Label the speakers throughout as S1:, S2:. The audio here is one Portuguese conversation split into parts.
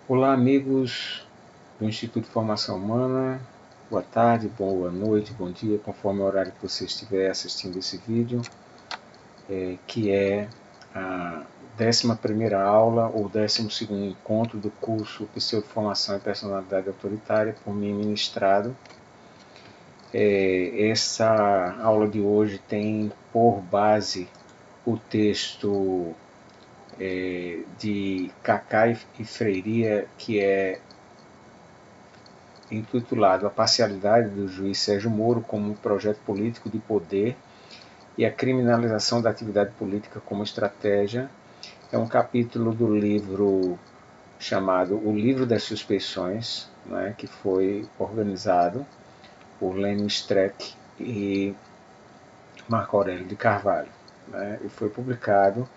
S1: Olá, amigos do Instituto de Formação Humana. Boa tarde, boa noite, bom dia, conforme o horário que você estiver assistindo esse vídeo, que é a 11ª aula ou 12º encontro do curso Pseudoformação e Personalidade Autoritária, por mim ministrado. Essa aula de hoje tem por base o texto de Kaká e Freiria, que é intitulado A Parcialidade do Juiz Sérgio Moro como um Projeto Político de Poder e a Criminalização da Atividade Política como Estratégia. É um capítulo do livro chamado O Livro das Suspeições, né, que foi organizado por Lênin Streck e Marco Aurélio de Carvalho, né, e foi publicado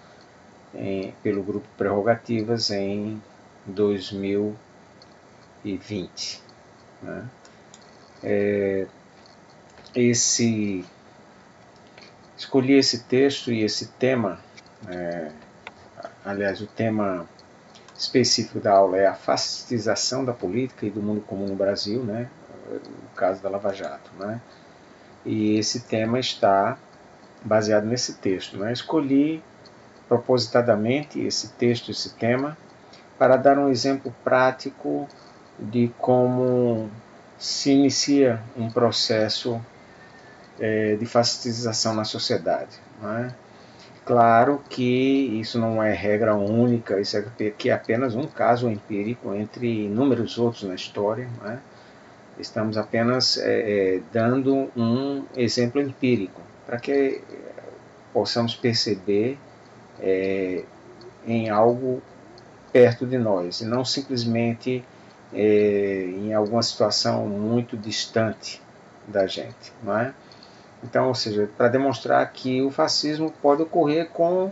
S1: pelo Grupo Prerrogativas em 2020. Né. Escolhi esse texto e esse tema, aliás, o tema específico da aula é a fascistização da política e do mundo comum no Brasil, né, no caso da Lava Jato. Né, e esse tema está baseado nesse texto. Né. Escolhi propositadamente esse texto, esse tema, para dar um exemplo prático de como se inicia um processo de fascistização na sociedade. Né. Claro que isso não é regra única, isso é apenas um caso empírico entre inúmeros outros na história. Né. Estamos apenas dando um exemplo empírico para que possamos perceber em algo perto de nós, e não simplesmente em alguma situação muito distante da gente. Não é? Então, ou seja, para demonstrar que o fascismo pode ocorrer com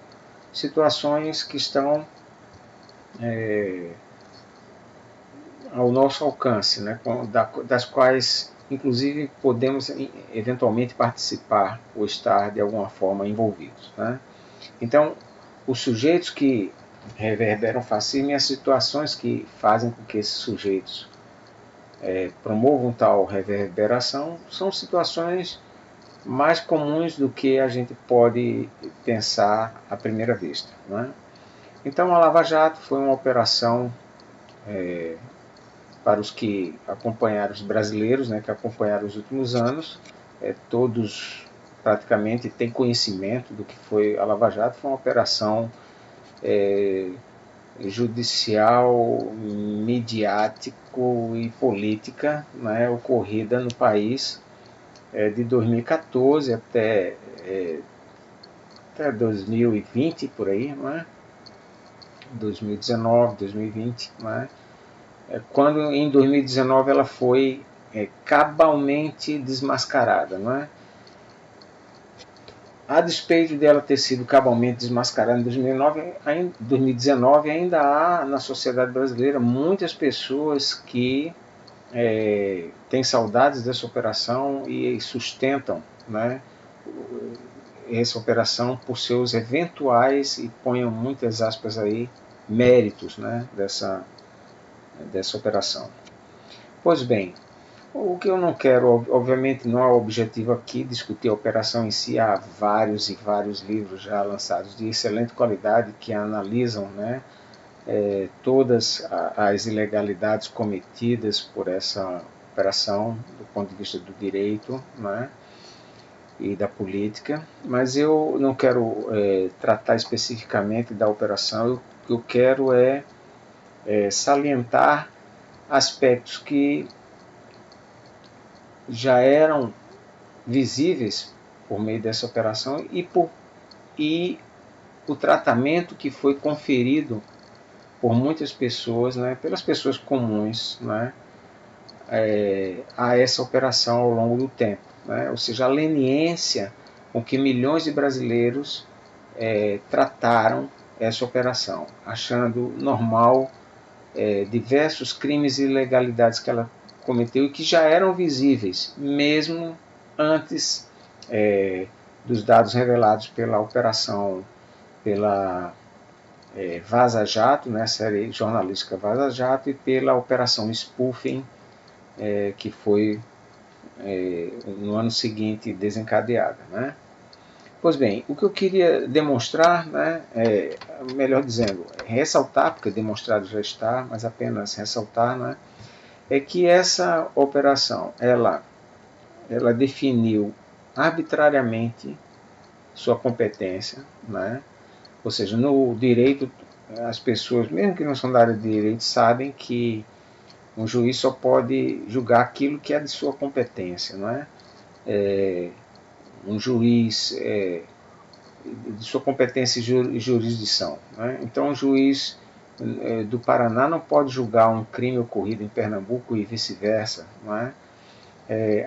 S1: situações que estão ao nosso alcance, né, das quais, inclusive, podemos eventualmente participar ou estar de alguma forma envolvidos. Né. Então, os sujeitos que reverberam o fascismo e as situações que fazem com que esses sujeitos promovam tal reverberação são situações mais comuns do que a gente pode pensar à primeira vista. Né? Então, a Lava Jato foi uma operação, para os que acompanharam, os brasileiros, né, que acompanharam os últimos anos, todos praticamente têm conhecimento do que foi a Lava Jato. Foi uma operação judicial, midiático e política, né, ocorrida no país de 2014 até 2020, por aí, não é? 2019, 2020, não é? Quando em 2019 ela foi cabalmente desmascarada, não é? A despeito dela ter sido cabalmente desmascarada em 2019, ainda há na sociedade brasileira muitas pessoas que têm saudades dessa operação e sustentam, né, essa operação por seus eventuais, e ponham muitas aspas aí, méritos, né, dessa operação. Pois bem, o que eu não quero, obviamente, não é o objetivo aqui discutir a operação em si. Há vários e vários livros já lançados de excelente qualidade que analisam, né, todas as ilegalidades cometidas por essa operação do ponto de vista do direito, né, e da política. Mas eu não quero tratar especificamente da operação. O que eu quero salientar aspectos que já eram visíveis por meio dessa operação e o tratamento que foi conferido por muitas pessoas, né, pelas pessoas comuns, né, a essa operação ao longo do tempo. Né, ou seja, a leniência com que milhões de brasileiros trataram essa operação, achando normal diversos crimes e ilegalidades que ela cometeu e que já eram visíveis, mesmo antes dos dados revelados pela operação, pela Vaza Jato, né, a série jornalística Vaza Jato, e pela Operação Spoofing, que foi no ano seguinte desencadeada, né? Pois bem, o que eu queria demonstrar, né, melhor dizendo, ressaltar, porque demonstrado já está, mas apenas ressaltar, né, é que essa operação, ela definiu arbitrariamente sua competência, né, ou seja, no direito, as pessoas, mesmo que não são da área de direito, sabem que um juiz só pode julgar aquilo que é de sua competência, não é? Um juiz de sua competência e jurisdição. Né? Então, o juiz do Paraná não pode julgar um crime ocorrido em Pernambuco e vice-versa.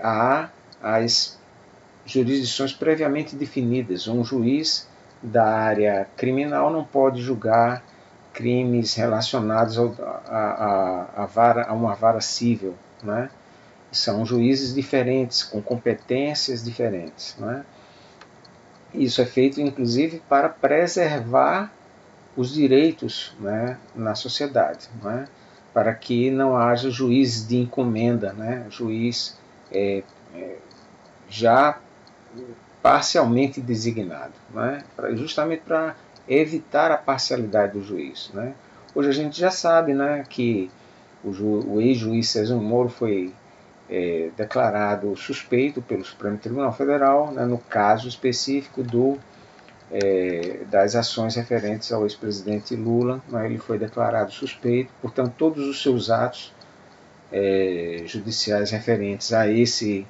S1: Há as jurisdições previamente definidas. Um juiz da área criminal não pode julgar crimes relacionados a uma vara civil. Né? São juízes diferentes, com competências diferentes. Né? Isso é feito, inclusive, para preservar os direitos, né, na sociedade, né, para que não haja juízes de encomenda, né, juiz já parcialmente designado, né, justamente para evitar a parcialidade do juiz. Né. Hoje a gente já sabe, né, que o ex-juiz Sérgio Moro foi declarado suspeito pelo Supremo Tribunal Federal, né, no caso específico das ações referentes ao ex-presidente Lula. Né, ele foi declarado suspeito, portanto todos os seus atos judiciais referentes a esse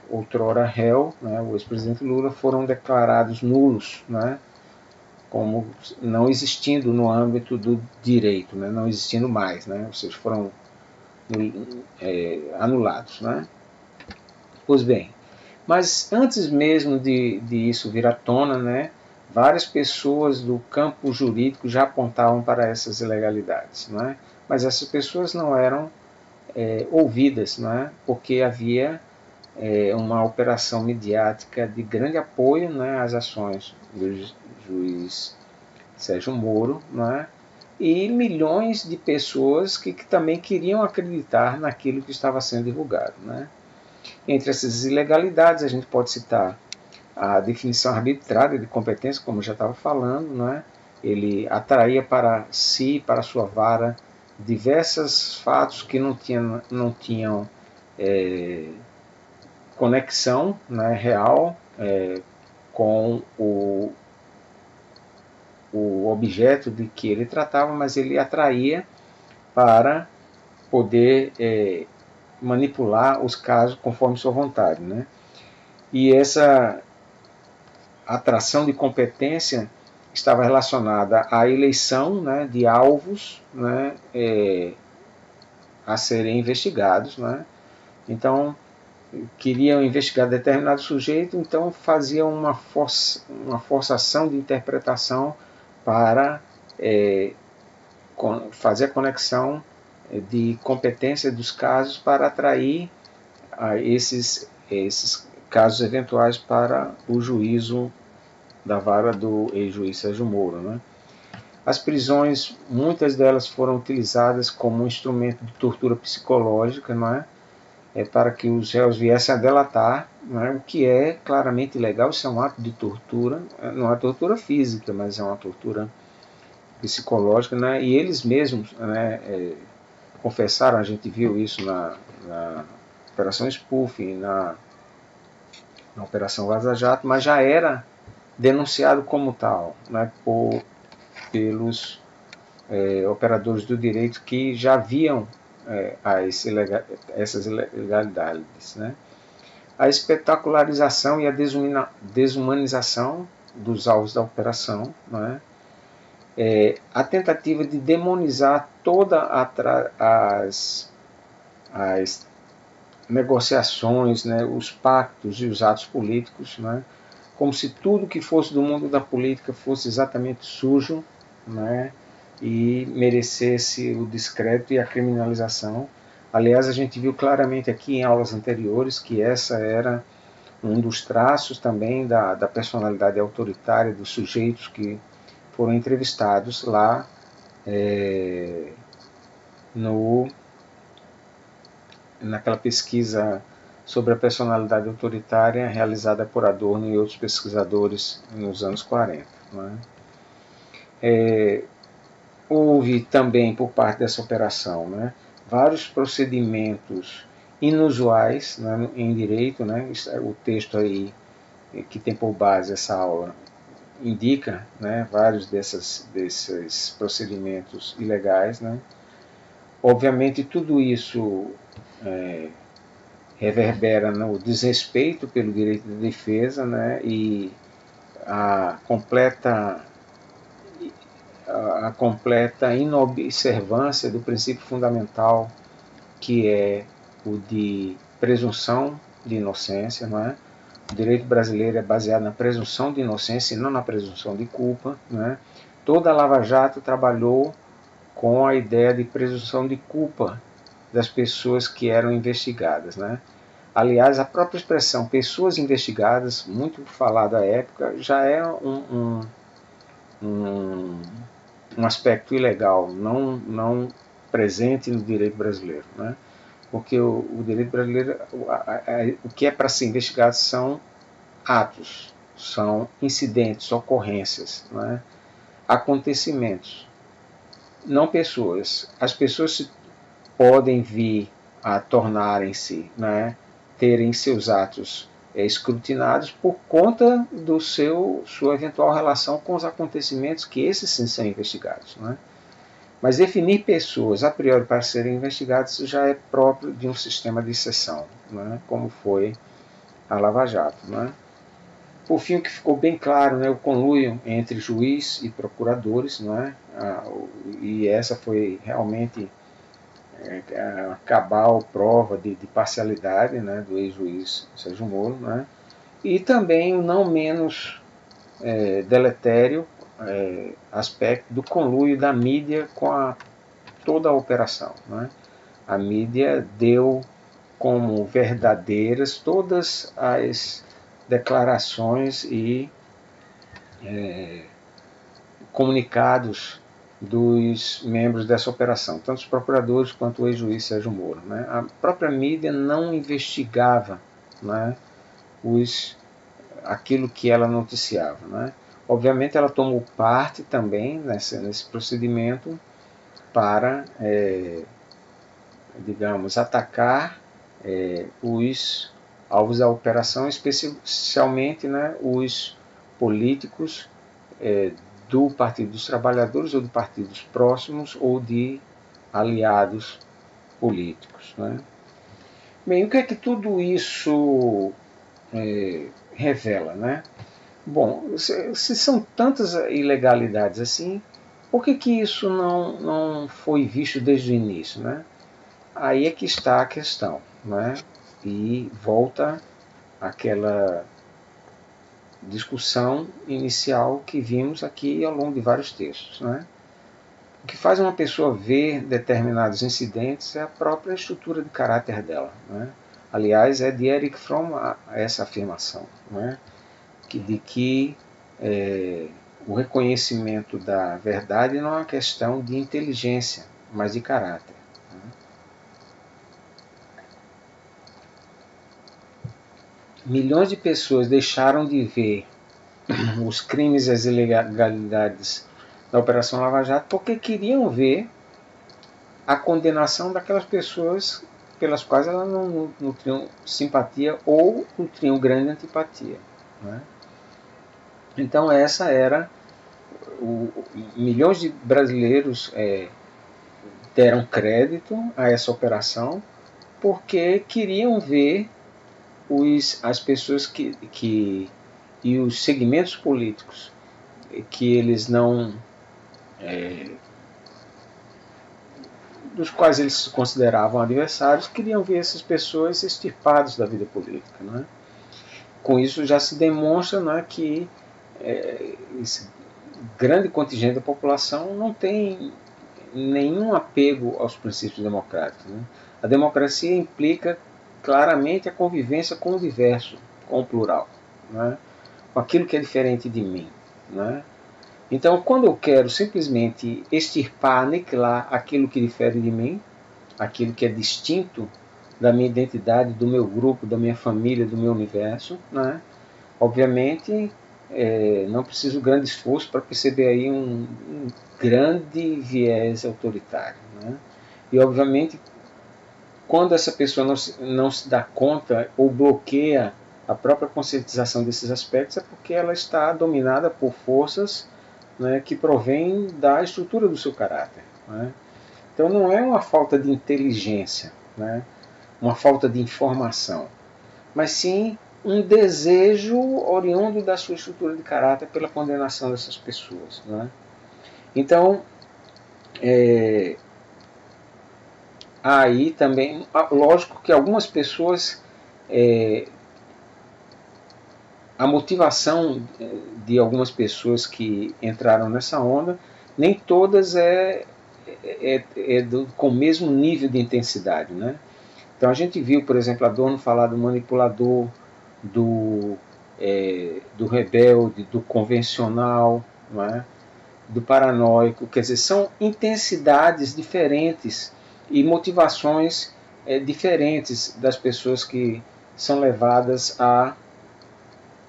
S1: outrora réu, né, o ex-presidente Lula, foram declarados nulos, né, como não existindo no âmbito do direito, né, não existindo mais, né, ou seja, foram anulados. Né. Pois bem, mas antes mesmo de isso vir à tona, né, várias pessoas do campo jurídico já apontavam para essas ilegalidades. Né, mas essas pessoas não eram ouvidas, né, porque havia uma operação midiática de grande apoio, né, às ações do juiz Sérgio Moro, né, e milhões de pessoas que também queriam acreditar naquilo que estava sendo divulgado. Né. Entre essas ilegalidades, a gente pode citar a definição arbitrária de competência, como eu já estava falando. Né. Ele atraía para si, para sua vara, diversos fatos que não tinham conexão, né, real com o objeto de que ele tratava, mas ele atraía para poder manipular os casos conforme sua vontade. Né? E essa atração de competência estava relacionada à eleição, né, de alvos, né, a serem investigados. Né? Então, queriam investigar determinado sujeito, então faziam uma forçação de interpretação para fazer a conexão de competência dos casos para atrair esses casos eventuais para o juízo da vara do ex-juiz Sérgio Moro. Né? As prisões, muitas delas foram utilizadas como um instrumento de tortura psicológica, não é? Para que os réus viessem a delatar, né, o que é claramente ilegal. Isso é um ato de tortura, não é tortura física, mas é uma tortura psicológica. Né, e eles mesmos, né, confessaram, a gente viu isso na Operação Spoofing, na Operação Vaza Jato, mas já era denunciado como tal, né, pelos operadores do direito que já viam essas ilegalidades. Né? A espetacularização e a desumanização dos alvos da operação, né? A tentativa de demonizar todas as negociações, né? Os pactos e os atos políticos, né? Como se tudo que fosse do mundo da política fosse exatamente sujo, né? E merecesse o descrédito e a criminalização. Aliás, a gente viu claramente aqui em aulas anteriores que essa era um dos traços também da personalidade autoritária dos sujeitos que foram entrevistados lá naquela pesquisa sobre a personalidade autoritária realizada por Adorno e outros pesquisadores nos anos 40. Né? Houve também, por parte dessa operação, né, vários procedimentos inusuais, né, em direito. Né, o texto aí que tem por base essa aula indica, né, vários desses procedimentos ilegais. Né. Obviamente, tudo isso reverbera no desrespeito pelo direito de defesa, né, e a completa inobservância do princípio fundamental, que é o de presunção de inocência. Não é? O direito brasileiro é baseado na presunção de inocência e não na presunção de culpa. Não é? Toda a Lava Jato trabalhou com a ideia de presunção de culpa das pessoas que eram investigadas. Né? Aliás, a própria expressão pessoas investigadas, muito falada à época, já é um aspecto ilegal, não presente no direito brasileiro. Né? Porque o direito brasileiro, o que é para ser investigado são atos, são incidentes, ocorrências, né? Acontecimentos, não pessoas. As pessoas podem vir a tornarem-se, né, terem seus atos escrutinados por conta do sua eventual relação com os acontecimentos, que esses sim são investigados. Né? Mas definir pessoas a priori para serem investigadas já é próprio de um sistema de exceção, né, como foi a Lava Jato. Né. Por fim, o que ficou bem claro, né, o conluio entre juiz e procuradores, né, e essa foi realmente a cabal prova de parcialidade, né, do ex-juiz Sérgio Moro, né, e também o não menos deletério aspecto do conluio da mídia com toda a operação. Né. A mídia deu como verdadeiras todas as declarações e comunicados dos membros dessa operação, tanto os procuradores quanto o ex-juiz Sérgio Moro. Né? A própria mídia não investigava, né, aquilo que ela noticiava. Né? Obviamente ela tomou parte também nesse procedimento para, digamos, atacar os alvos da operação, especialmente, né, os políticos do Partido dos Trabalhadores ou de partidos próximos ou de aliados políticos. Né? Bem, o que é que tudo isso revela? Né? Bom, se são tantas ilegalidades assim, por que isso não foi visto desde o início? Né? Aí é que está a questão. Né? E volta àquela discussão inicial que vimos aqui ao longo de vários textos. Né? O que faz uma pessoa ver determinados incidentes é a própria estrutura de caráter dela. Né? Aliás, é de Erich Fromm essa afirmação, né? de que o reconhecimento da verdade não é uma questão de inteligência, mas de caráter. Né? Milhões de pessoas deixaram de ver os crimes e as ilegalidades da Operação Lava Jato porque queriam ver a condenação daquelas pessoas pelas quais elas não nutriam simpatia ou nutriam grande antipatia. Né? Então essa era milhões de brasileiros deram crédito a essa operação porque queriam ver as pessoas e os segmentos políticos que eles não dos quais eles se consideravam adversários, queriam ver essas pessoas extirpadas da vida política. Né? Com isso já se demonstra, né, que esse grande contingente da população não tem nenhum apego aos princípios democráticos. Né? A democracia implica claramente a convivência com o diverso, com o plural, né? Com aquilo que é diferente de mim. Né? Então, quando eu quero simplesmente extirpar, aniquilar aquilo que difere de mim, aquilo que é distinto da minha identidade, do meu grupo, da minha família, do meu universo, né? Obviamente, não preciso grande esforço para perceber aí um grande viés autoritário, né? E, obviamente, quando essa pessoa não se dá conta ou bloqueia a própria conscientização desses aspectos, é porque ela está dominada por forças, né, que provém da estrutura do seu caráter. Né? Então não é uma falta de inteligência, né, uma falta de informação, mas sim um desejo oriundo da sua estrutura de caráter pela condenação dessas pessoas. Né? Então, aí também, lógico que algumas pessoas, a motivação de algumas pessoas que entraram nessa onda, nem todas com o mesmo nível de intensidade, né? Então a gente viu, por exemplo, Adorno falar do manipulador, do rebelde, do convencional, não é? Do paranoico, quer dizer, são intensidades diferentes e motivações diferentes das pessoas que são levadas a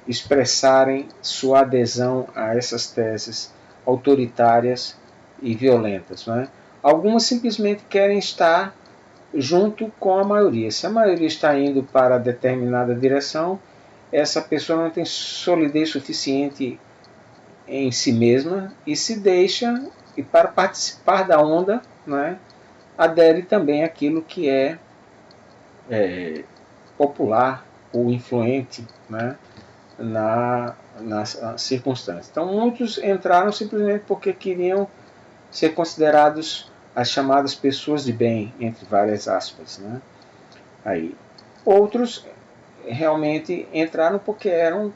S1: expressarem sua adesão a essas teses autoritárias e violentas. Não é? Algumas simplesmente querem estar junto com a maioria. Se a maioria está indo para determinada direção, essa pessoa não tem solidez suficiente em si mesma e se deixa, e para participar da onda, né, adere também àquilo que é popular ou influente, né, nas circunstâncias. Então muitos entraram simplesmente porque queriam ser considerados as chamadas pessoas de bem, entre várias aspas. Né? Aí. Outros realmente entraram porque eram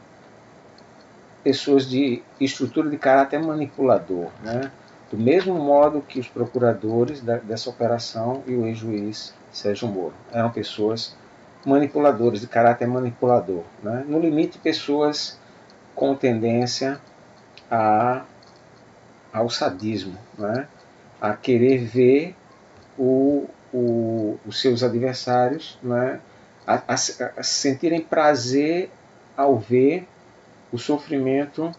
S1: pessoas de estrutura de caráter manipulador, né? Do mesmo modo que os procuradores dessa operação e o ex-juiz Sérgio Moro. Eram pessoas manipuladoras, de caráter manipulador. Né? No limite, pessoas com tendência ao sadismo, né? A querer ver os seus adversários, né? A sentirem prazer ao ver o sofrimento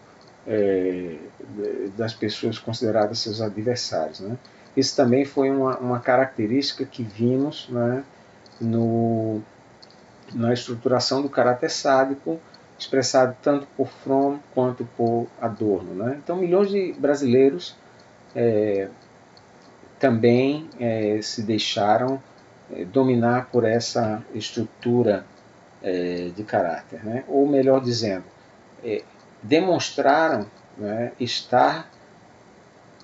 S1: das pessoas consideradas seus adversários. Né? Isso também foi uma característica que vimos, né, na estruturação do caráter sádico, expressado tanto por Fromm quanto por Adorno. Né? Então, milhões de brasileiros também se deixaram dominar por essa estrutura de caráter. Né? Ou, melhor dizendo, demonstraram, né, estar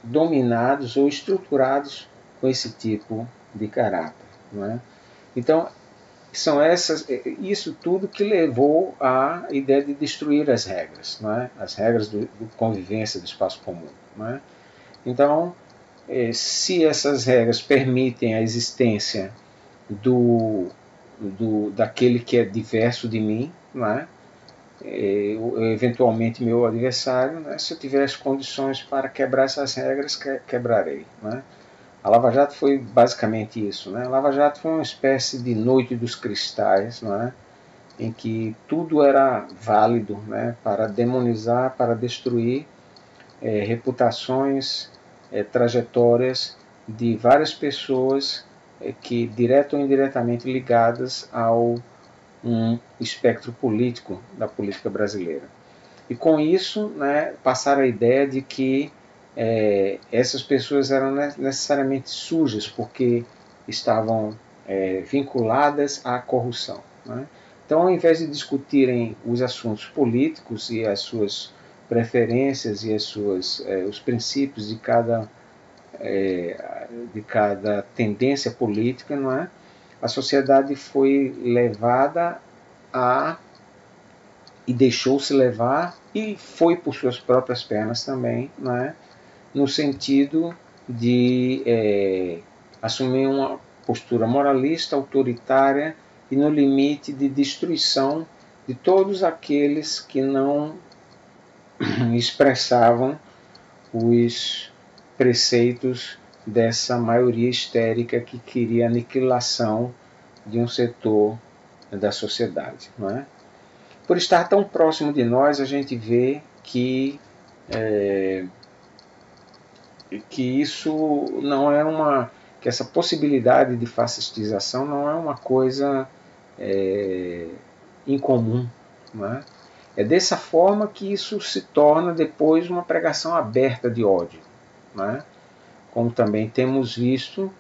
S1: dominados ou estruturados com esse tipo de caráter. Né? Então, isso tudo que levou à ideia de destruir as regras, né? As regras do convivência do espaço comum. Né? Então, se essas regras permitem a existência daquele que é diverso de mim, né? Eventualmente meu adversário, né? Se eu tiver as condições para quebrar essas regras, quebrarei. Né? A Lava Jato foi basicamente isso. Né? A Lava Jato foi uma espécie de noite dos cristais, né? Em que tudo era válido, né? Para demonizar, para destruir reputações, trajetórias de várias pessoas que, direto ou indiretamente, ligadas ao espectro político da política brasileira. E com isso, né, passar a ideia de que essas pessoas eram necessariamente sujas porque estavam vinculadas à corrupção. Né? Então, ao invés de discutirem os assuntos políticos e as suas preferências e os princípios de cada tendência política, não é? A sociedade foi levada e deixou-se levar e foi por suas próprias pernas também, né? No sentido de assumir uma postura moralista, autoritária e no limite de destruição de todos aqueles que não expressavam os preceitos dessa maioria histérica que queria a aniquilação de um setor da sociedade, não é? Por estar tão próximo de nós, a gente vê que isso não é que essa possibilidade de fascistização não é uma coisa incomum, não é? É dessa forma que isso se torna depois uma pregação aberta de ódio, não é? Como também temos visto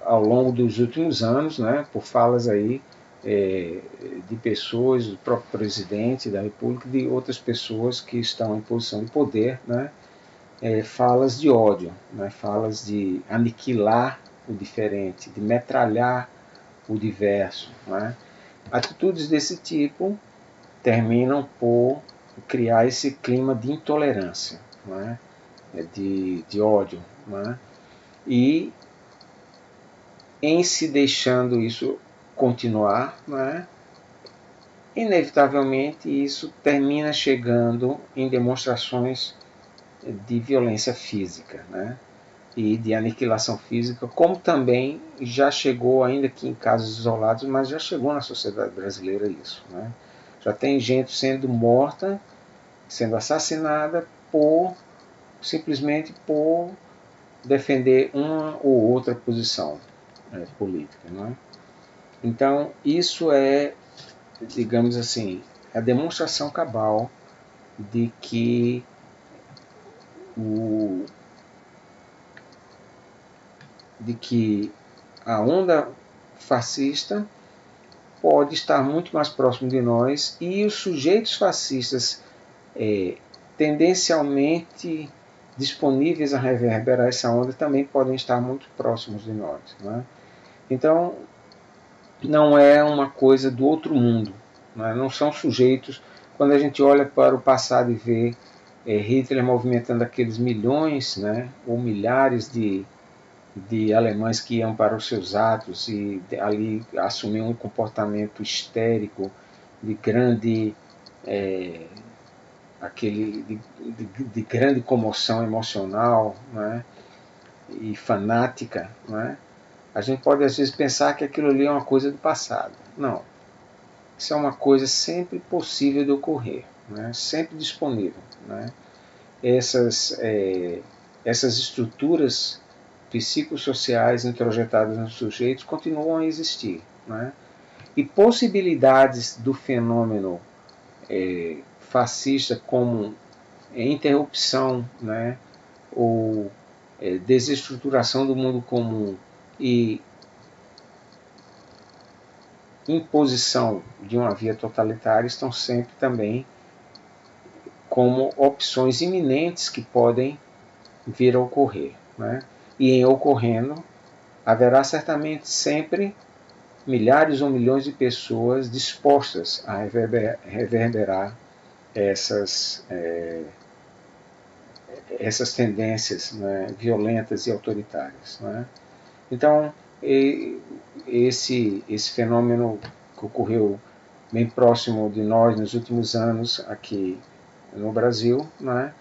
S1: ao longo dos últimos anos, né, por falas aí de pessoas, do próprio presidente da República, de outras pessoas que estão em posição de poder, né, falas de ódio, né, falas de aniquilar o diferente, de metralhar o diverso, né. Atitudes desse tipo terminam por criar esse clima de intolerância, né, de ódio, né, e em se deixando isso continuar, né, inevitavelmente isso termina chegando em demonstrações de violência física, né, e de aniquilação física, como também já chegou, ainda que em casos isolados, mas já chegou na sociedade brasileira isso, né. Já tem gente sendo morta, sendo assassinada simplesmente por defender uma ou outra posição política, não é? Então, isso é, digamos assim, a demonstração cabal de que a onda fascista pode estar muito mais próximo de nós e os sujeitos fascistas tendencialmente disponíveis a reverberar essa onda também podem estar muito próximos de nós, né? Então, não é uma coisa do outro mundo, né? Não são sujeitos. Quando a gente olha para o passado e vê Hitler movimentando aqueles milhões, né, ou milhares de alemães que iam para os seus atos e ali assumiam um comportamento histérico, de grande de grande comoção emocional, né, e fanática, né, a gente pode às vezes pensar que aquilo ali é uma coisa do passado. Não. Isso é uma coisa sempre possível de ocorrer, né, sempre disponível, né. Essas estruturas psicossociais introjetadas nos sujeitos continuam a existir, né? E possibilidades do fenômeno fascista como interrupção, né, ou desestruturação do mundo comum e imposição de uma via totalitária estão sempre também como opções iminentes que podem vir a ocorrer, né? E em ocorrendo, haverá certamente sempre milhares ou milhões de pessoas dispostas a reverberar essas tendências, né, violentas e autoritárias, né? Então, esse fenômeno que ocorreu bem próximo de nós nos últimos anos aqui no Brasil, né,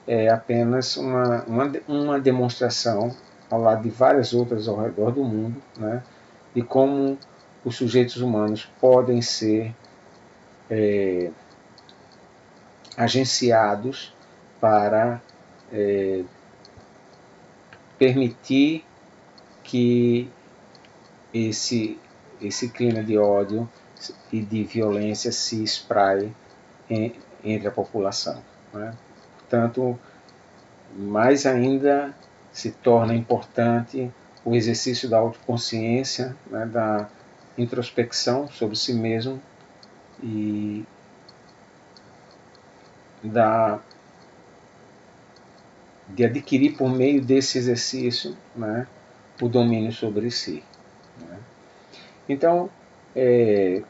S1: é apenas uma demonstração, ao lado de várias outras ao redor do mundo, né, de como os sujeitos humanos podem ser agenciados para permitir que esse clima de ódio e de violência se espraie entre a população, né? Portanto, mais ainda se torna importante o exercício da autoconsciência, né, da introspecção sobre si mesmo e de adquirir por meio desse exercício, né, o domínio sobre si, né? Então,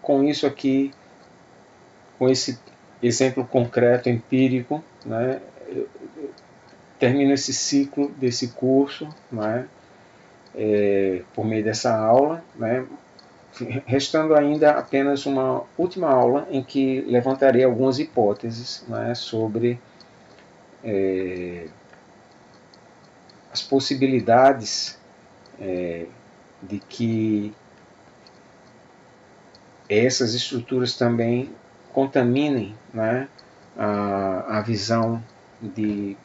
S1: com isso aqui, com esse exemplo concreto, empírico, né, termino esse ciclo desse curso, né, por meio dessa aula, né, restando ainda apenas uma última aula em que levantarei algumas hipóteses, né, sobre as possibilidades de que essas estruturas também contaminem, né, a visão de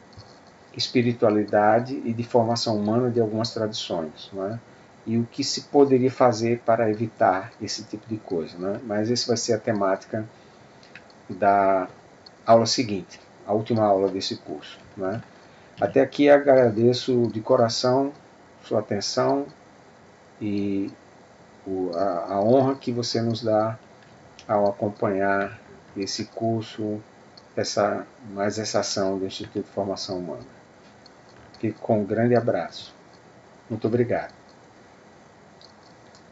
S1: espiritualidade e de formação humana de algumas tradições, né? E o que se poderia fazer para evitar esse tipo de coisa, né? Mas essa vai ser a temática da aula seguinte, a última aula desse curso, né? Até aqui agradeço de coração sua atenção e a honra que você nos dá ao acompanhar esse curso, mais essa ação do Instituto de Formação Humana. Fico com um grande abraço. Muito obrigado.